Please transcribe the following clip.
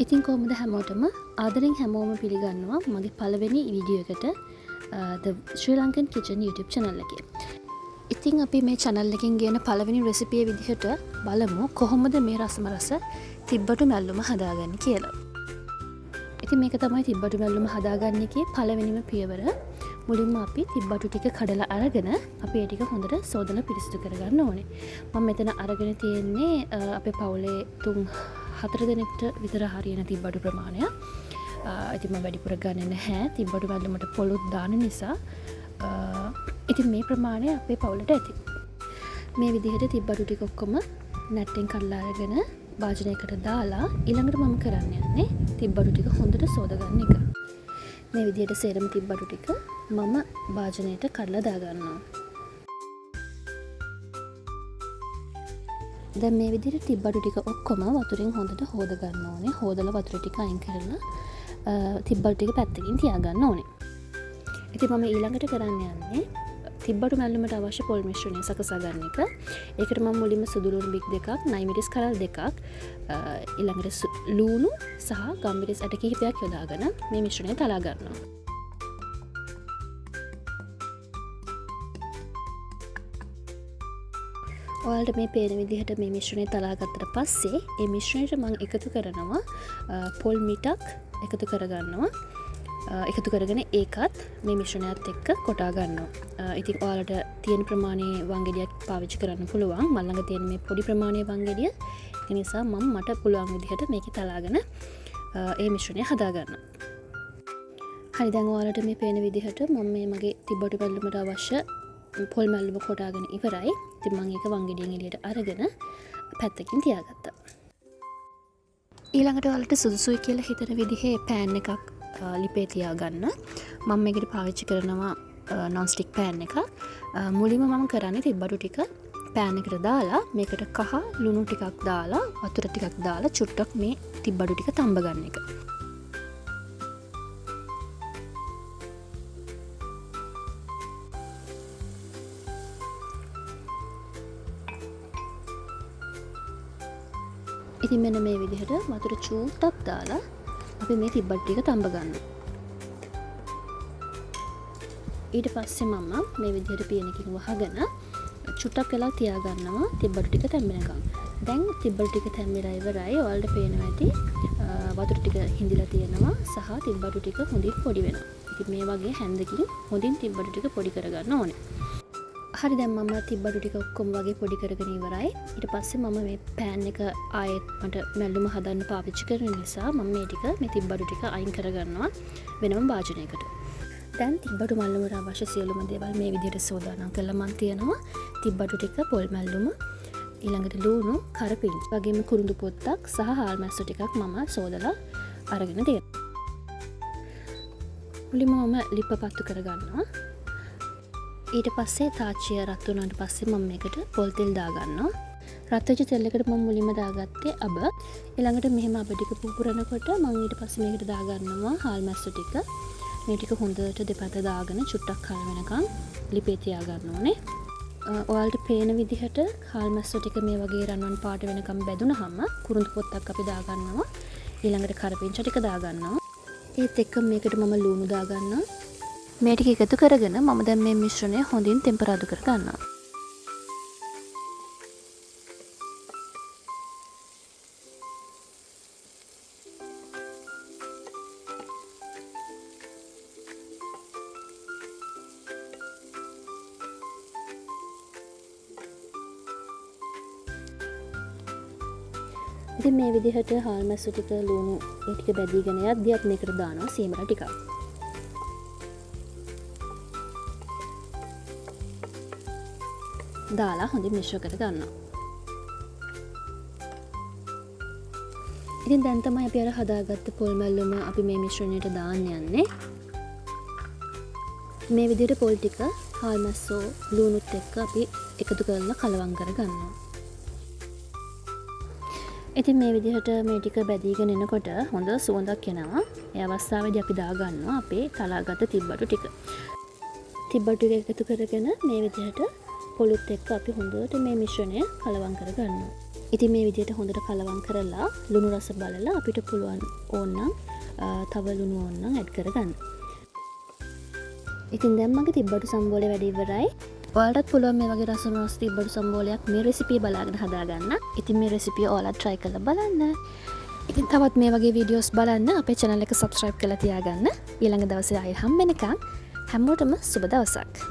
ඉතින් කොහොමද හැමෝටම ආදරෙන් හැමෝම පිළිගන්නවා මගේ පළවෙනි වීඩියෝ එකට The Sri Lankan Kitchen YouTube channel එකේ. ඉතින් අපි මේ channel එකෙන් ගේන පළවෙනි රෙසිපිය විදිහට බලමු කොහොමද මේ රසමරස තිබ්බටු මැල්ලුම හදාගන්නේ කියලා. ඉතින් මේක තමයි තිබ්බටු මැල්ලුම හදාගන්න එකේ පළවෙනිම පියවර. මුලින්ම අපි තිබ්බටු ටික කඩලා අරගෙන අපි ඒ ටික හොඳට සෝදලා පිරිසිදු කරගන්න ඕනේ. මම මෙතන අරගෙන තියෙන්නේ අපේ පවුලේ 3-4 දෙනෙක්ට විතර හරියන තිබ්බටු ප්‍රමාණයක්. ඉතින් මම වැඩිපුර ගන්නේ නැහැ. තිබ්බටු මැල්ලුමට පොලොත් දාන නිසා. ඉතින් මේ ප්‍රමාණය අපේ පවුලට ඇති. මේ විදිහට තිබ්බටු ටික ඔක්කොම නැට්ටෙන් කඩලා අරගෙන භාජනයකට දාලා ඊළඟට මම කරන්න යන්නේ තිබ්බටු ටික හොඳට සෝදගන්න එක. මේ විදිහට සේරම තිබ්බටු ටික මම භාජනයට කඩලා දාගන්නවා. දැන් මේ විදිහට තිබ්බටු ටික ඔක්කොම වතුරෙන් හොඳට හොද ගන්න ඕනේ. හොදලා වතුර ටික අයින් කරලා තිබ්බටු ටික පැත්තකින් තියාගන්න ඕනේ. ඉතින් මම ඊළඟට කරන්න යන්නේ තිබ්බටු මැල්ලුමට අවශ්‍ය පොල් මිශ්‍රණය සකසා ගන්න එක. ඒකට මම මුලින්ම සුදු ලුණු බික් දෙකක්, නයි මිරිස් කරල් දෙකක්, ඊළඟට ලුණු සහ ගම්මිරිස් ඇට කිහිපයක් යොදාගෙන මේ මිශ්‍රණය තලා ගන්නවා. ඔයාලට මේ පේන විදිහට මේ මිශ්‍රණය තලා ගත්තට පස්සේ ඒ මිශ්‍රණයට මම එකතු කරනවා පොල් මිටක් එකතු කරගන්නවා. එකතු කරගෙන ඒකත් මේ මිශ්‍රණයත් එක්ක කොටා ගන්නවා. ඉතින් ඔයාලට තියෙන ප්‍රමාණයේ වංගෙඩියක් පාවිච්චි කරන්න පුළුවන්. මම ළඟ තියෙන මේ පොඩි ප්‍රමාණයේ වංගෙඩිය. ඒ නිසා මට පුළුවන් විදිහට මේක තලාගෙන ඒ මිශ්‍රණය හදා ගන්නවා. හරි, දැන් ඔයාලට මේ පේන විදිහට මම මේ මගේ තිබ්බටු මැල්ලුමට අවශ්‍ය පොල් මැල්ලුම කොටාගෙන ඉවරයි. ඉතින් මම ඒක වංගෙඩියෙන් එළියට අරගෙන පැත්තකින් තියාගත්තා. ඊළඟට ඔයාලට සුදුසුයි කියලා හිතන විදිහේ පෑන් එකක් ලිපේ තියාගන්න. මම මේකට පාවිච්චි කරනවා non stick pan එක. මුලින්ම මම කරන්නේ තිබ්බටු ටික pan එකට දාලා මේකට කහ ලුණු ටිකක් දාලා වතුර ටිකක් දාලා චුට්ටක් මේ තිබ්බටු ටික තඹ ගන්න එක. ඉතින් මෙන්න මේ විදිහට වතුර චූට්ටක් දාලා අපි මේ තිබ්බටු ටික තඹ ගන්නවා. ඊට පස්සේ මම මේ විදිහට පියනකින් වහගෙන චුට්ටක් වෙලා තියාගන්නවා තිබ්බටු ටික තැම්බෙනකම්. දැන් තිබ්බටු ටික තැම්බිලා ඉවරයි. ඔයාලට පේනවා ඇති වතුර ටික හිඳිලා තියෙනවා සහ තිබ්බටු ටික හොඳින් පොඩි වෙනවා. ඉතින් මේ වගේ හැන්දකින් හොඳින් තිබ්බටු ටික පොඩි කරගන්න ඕනේ. හරි, දැන් මම තිබ්බටු ටික ඔක්කොම වගේ පොඩි කරගෙන ඉවරයි. ඊට පස්සේ මම මේ පෑන් එක ආයෙත් මට මැල්ලුම හදන්න පාවිච්චි කරන නිසා මම මේ ටික මේ තිබ්බටු ටික අයින් කරගන්නවා වෙනම භාජනයකට. දැන් තිබ්බටු මැල්ලුමට අවශ්‍ය සියලුම දේවල් මේ විදිහට සෝදානම් කරලා මම තියනවා. තිබ්බටු ටික, පොල් මැල්ලුම, ඊළඟට ලුණු, කරපිංචි, වගේම කුරුඳු පොත්තක් සහ හාල් මැස්සු ටිකක් මම සෝදලා අරගෙන තියෙනවා. මුලින්ම මම ලිප පත්තු කරගන්නවා. ඊට පස්සේ තාච්චිය රත් වුණාට පස්සේ මම මේකට පොල් තෙල් දාගන්නවා. රත් වෙච්ච තෙල් එකට මම මුලින්ම දාගත්තේ අබ. ඊළඟට මෙහෙම අබ ටික පුපුරනකොට මම ඊට පස්සේ මේකට දාගන්නවා හාල් මැස්සු ටික. මේ ටික හොඳට දෙපැත්ත දාගෙන චුට්ටක් කල වෙනකන් ලිපේ තියාගන්න ඕනේ. ඔයාලට පේන විදිහට හාල් මැස්සු ටික මේ වගේ රන්වන් පාට වෙනකම් බැදුනහම කුරුඳු පොත්තක් අපි දාගන්නවා. ඊළඟට කරපිංච ටික දාගන්නවා. ඒත් එක්ක මේකට මම ලුණු දාගන්නවා. මේ ටික එකතු කරගෙන මම දැන් මේ මිශ්‍රණය හොඳින් තෙම්පරාදු කර ගන්නවා. ඉතින් මේ විදිහට හාල් මැස්සු ටික ලුණු ඒ ටික බැදීගෙන යද්දී අපි මේකට දානවා සීමර ටිකක්. දාලා හොඳින් මිශ්‍ර කර ගන්නවා. ඉතින් දැන් තමයි අපි අර හදාගත්ත පොල් මැල්ලුම අපි මේ මිශ්‍රණයට දාන්න යන්නේ. මේ විදිහට පොල් ටික හාල් මැස්සෝ ලුණුත් එක්ක අපි එකතු කරලා කලවම් කර ගන්නවා. ඉතින් මේ විදිහට මේ ටික බැදීගෙන එනකොට හොඳ සුවඳක් එනවා. ඒ අවස්ථාවේදී අපි දාගන්නවා අපේ තලාගත්ත තිබ්බටු ටික. තිබ්බටු ටික එකතු කරගෙන මේ විදිහට පොලුත් එක්ක අපි හොඳට මේ මිශ්‍රණය කලවම් කර ගන්නවා. ඉතින් මේ විදිහට හොඳට කලවම් කරලා ලුණු රස බලලා අපිට පුළුවන් ඕනනම් තව ලුණු ඕනනම් ඇඩ් කරගන්න. ඉතින් දැන් මගේ තිබ්බඩු සම්බෝලේ වැඩ ඉවරයි. ඔයාලටත් පුළුවන් මේ වගේ රසමස් තිබ්බඩු සම්බෝලයක් මේ රෙසිපිය බලාගෙන හදාගන්න. ඉතින් මේ රෙසිපිය ඔයාලා try කරලා බලන්න. ඉතින් තවත් මේ වගේ වීඩියෝස් බලන්න අපේ channel එක subscribe කරලා තියාගන්න. ඊළඟ දවසේ ආයෙ හම්බ වෙනකන් හැමෝටම සුබ දවසක්.